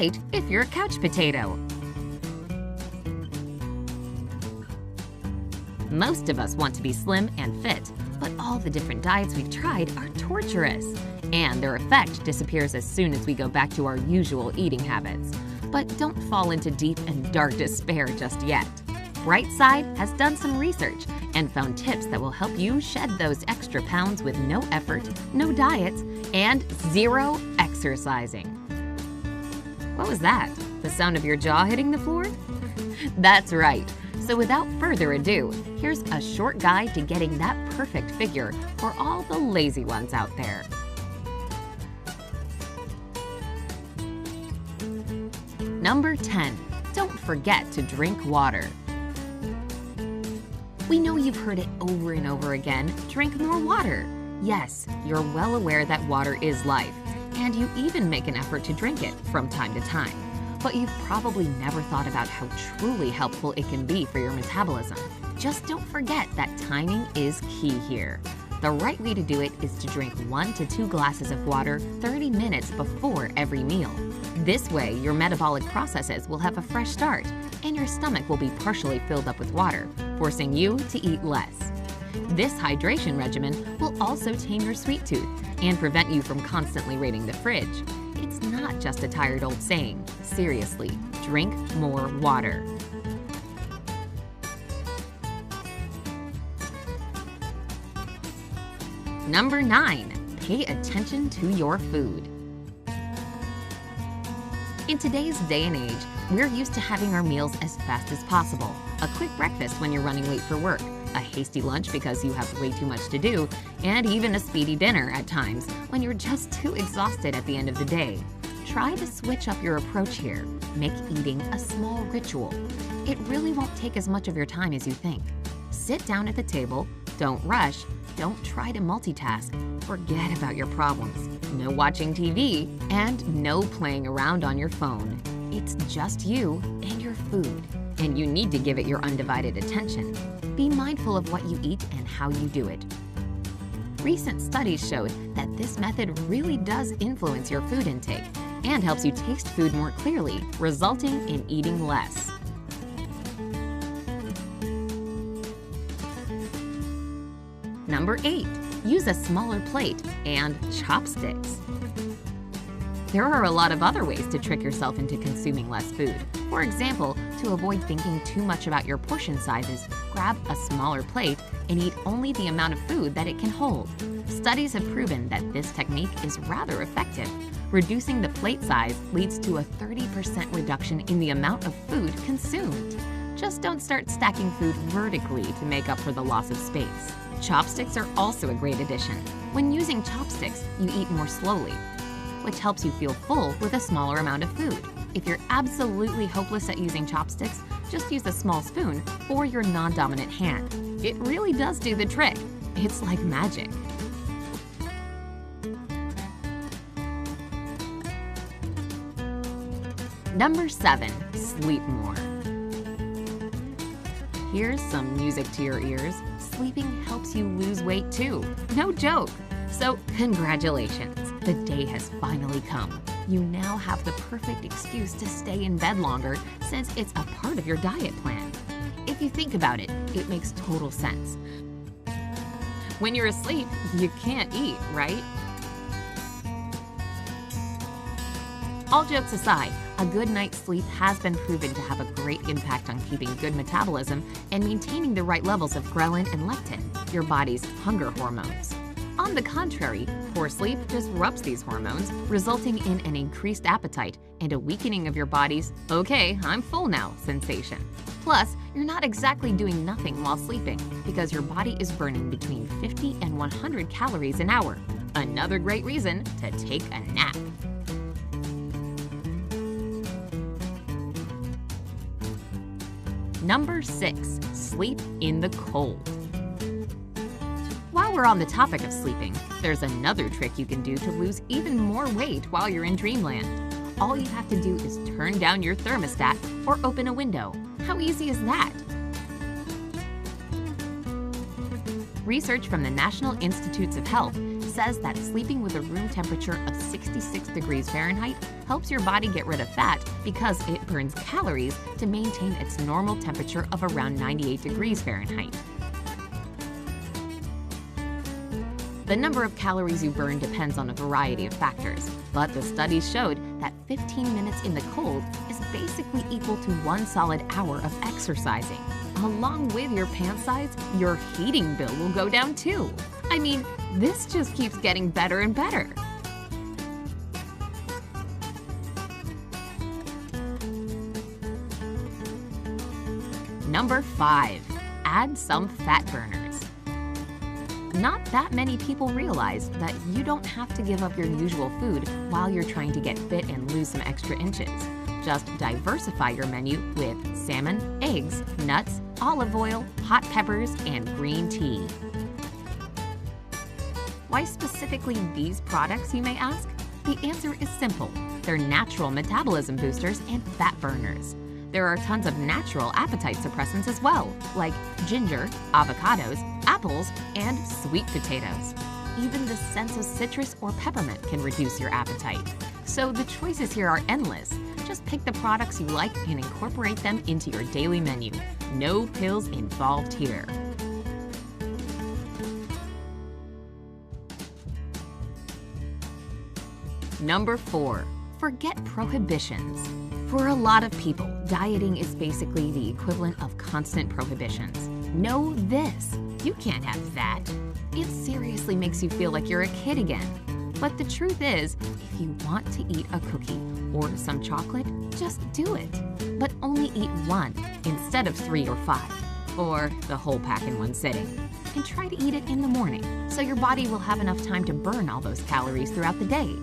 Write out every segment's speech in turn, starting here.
right if you're a couch potato. Most of us want to be slim and fit, but all the different diets we've tried are torturous, and their effect disappears as soon as we go back to our usual eating habits. But don't fall into deep and dark despair just yet. Brightside has done some research and found tips that will help you shed those extra pounds with no effort, no diets, and zero exercising. What was that? The sound of your jaw hitting the floor? That's right. So without further ado, here's a short guide to getting that perfect figure for all the lazy ones out there. Number 10. Don't forget to drink water. We know you've heard it over and over again, drink more water. Yes, you're well aware that water is life, and you even make an effort to drink it from time to time. But you've probably never thought about how truly helpful it can be for your metabolism. Just don't forget that timing is key here. The right way to do it is to drink 1 to 2 glasses of water 30 minutes before every meal. This way, your metabolic processes will have a fresh start, and your stomach will be partially filled up with water, forcing you to eat less. This hydration regimen will also tame your sweet tooth and prevent you from constantly raiding the fridge. It's not just a tired old saying. Seriously, drink more water. Number 9. Pay attention to your food. In today's day and age, we're used to having our meals as fast as possible. A quick breakfast when you're running late for work, a hasty lunch because you have way too much to do, and even a speedy dinner at times when you're just too exhausted at the end of the day. Try to switch up your approach here. Make eating a small ritual. It really won't take as much of your time as you think. Sit down at the table, don't rush, don't try to multitask, forget about your problems. No watching TV, and no playing around on your phone. It's just you and your food, and you need to give it your undivided attention. Be mindful of what you eat and how you do it. Recent studies showed that this method really does influence your food intake and helps you taste food more clearly, resulting in eating less. Number 8. Use a smaller plate and chopsticks. There are a lot of other ways to trick yourself into consuming less food. For example, to avoid thinking too much about your portion sizes, grab a smaller plate and eat only the amount of food that it can hold. Studies have proven that this technique is rather effective. Reducing the plate size leads to a 30% reduction in the amount of food consumed. Just don't start stacking food vertically to make up for the loss of space. Chopsticks are also a great addition. When using chopsticks, you eat more slowly, which helps you feel full with a smaller amount of food. If you're absolutely hopeless at using chopsticks, just use a small spoon or your non-dominant hand. It really does do the trick. It's like magic. Number 7. Sleep more. Here's some music to your ears. Sleeping helps you lose weight too. No joke. So congratulations, the day has finally come. You now have the perfect excuse to stay in bed longer since it's a part of your diet plan. If you think about it, it makes total sense. When you're asleep, you can't eat, right? All jokes aside, a good night's sleep has been proven to have a great impact on keeping good metabolism and maintaining the right levels of ghrelin and leptin, your body's hunger hormones. On the contrary, poor sleep disrupts these hormones, resulting in an increased appetite and a weakening of your body's "okay, I'm full now" sensation. Plus, you're not exactly doing nothing while sleeping because your body is burning between 50 and 100 calories an hour. Another great reason to take a nap. Number 6. Sleep in the cold. While we're on the topic of sleeping, there's another trick you can do to lose even more weight while you're in dreamland. All you have to do is turn down your thermostat or open a window. How easy is that? Research from the National Institutes of Health says that sleeping with a room temperature of 66 degrees Fahrenheit helps your body get rid of fat because it burns calories to maintain its normal temperature of around 98 degrees Fahrenheit. The number of calories you burn depends on a variety of factors, but the studies showed that 15 minutes in the cold is basically equal to 1 solid hour of exercising. Along with your pant size, your heating bill will go down too. I mean, this just keeps getting better and better. Number 5. Add some fat burners. Not that many people realize that you don't have to give up your usual food while you're trying to get fit and lose some extra inches. Just diversify your menu with salmon, eggs, nuts, olive oil, hot peppers, and green tea. Why specifically these products, you may ask? The answer is simple. They're natural metabolism boosters and fat burners. There are tons of natural appetite suppressants as well, like ginger, avocados, apples, and sweet potatoes. Even the scents of citrus or peppermint can reduce your appetite. So the choices here are endless. Just pick the products you like and incorporate them into your daily menu. No pills involved here. Number 4. Forget prohibitions. For a lot of people, dieting is basically the equivalent of constant prohibitions. Know this: you can't have that. It seriously makes you feel like you're a kid again. But the truth is, if you want to eat a cookie or some chocolate, just do it. But only eat 1 instead of 3 or 5, or the whole pack in one sitting. And try to eat it in the morning, so your body will have enough time to burn all those calories throughout the day.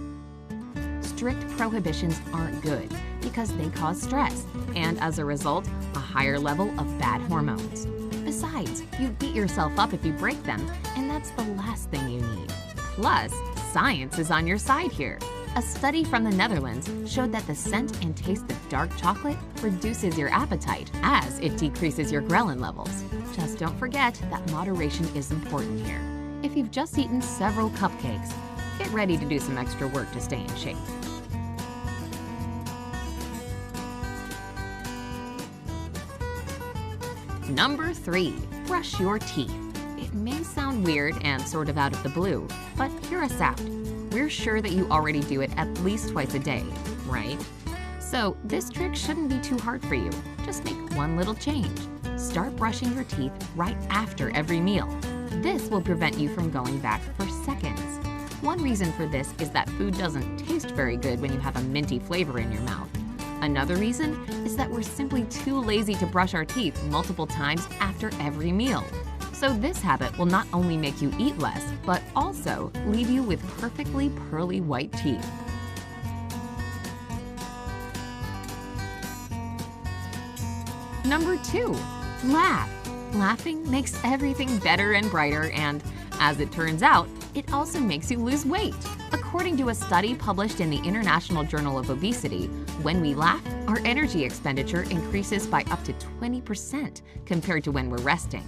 Strict prohibitions aren't good because they cause stress and, as a result, a higher level of bad hormones. Besides, you beat yourself up if you break them, and that's the last thing you need. Plus, science is on your side here. A study from the Netherlands showed that the scent and taste of dark chocolate reduces your appetite as it decreases your ghrelin levels. Just don't forget that moderation is important here. If you've just eaten several cupcakes, get ready to do some extra work to stay in shape. Number 3. Brush your teeth. It may sound weird and sort of out of the blue, but hear us out. We're sure that you already do it at least twice a day, right? So this trick shouldn't be too hard for you. Just make one little change. Start brushing your teeth right after every meal. This will prevent you from going back for seconds. One reason for this is that food doesn't taste very good when you have a minty flavor in your mouth. Another reason is that we're simply too lazy to brush our teeth multiple times after every meal. So this habit will not only make you eat less, but also leave you with perfectly pearly white teeth. Number 2. Laugh. Laughing makes everything better and brighter, and as it turns out, it also makes you lose weight. According to a study published in the International Journal of Obesity, when we laugh, our energy expenditure increases by up to 20% compared to when we're resting.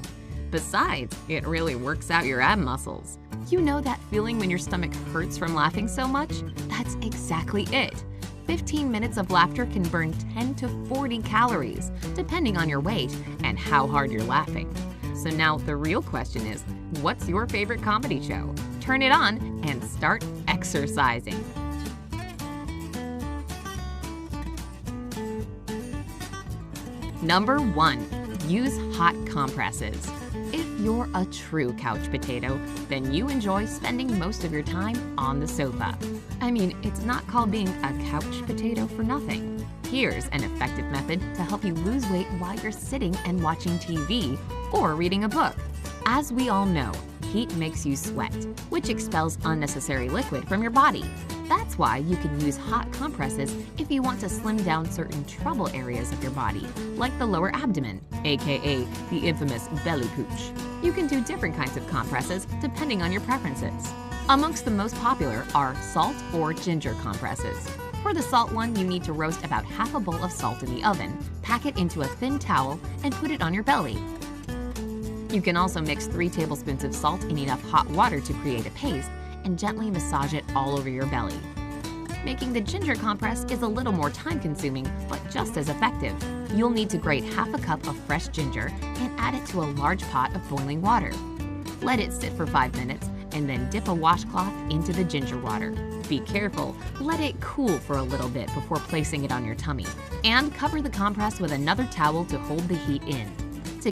Besides, it really works out your ab muscles. You know that feeling when your stomach hurts from laughing so much? That's exactly it. 15 minutes of laughter can burn 10 to 40 calories, depending on your weight and how hard you're laughing. So now the real question is, what's your favorite comedy show? Turn it on and start exercising. Number 1. Use hot compresses. If you're a true couch potato, then you enjoy spending most of your time on the sofa. I mean, it's not called being a couch potato for nothing. Here's an effective method to help you lose weight while you're sitting and watching TV or reading a book. As we all know, heat makes you sweat, which expels unnecessary liquid from your body. That's why you can use hot compresses if you want to slim down certain trouble areas of your body, like the lower abdomen, aka the infamous belly pooch. You can do different kinds of compresses depending on your preferences. Amongst the most popular are salt or ginger compresses. For the salt one, you need to roast about half a bowl of salt in the oven, pack it into a thin towel, and put it on your belly. You can also mix 3 tablespoons of salt in enough hot water to create a paste, and gently massage it all over your belly. Making the ginger compress is a little more time-consuming, but just as effective. You'll need to grate half a cup of fresh ginger and add it to a large pot of boiling water. Let it sit for 5 minutes and then dip a washcloth into the ginger water. Be careful, let it cool for a little bit before placing it on your tummy, and cover the compress with another towel to hold the heat in.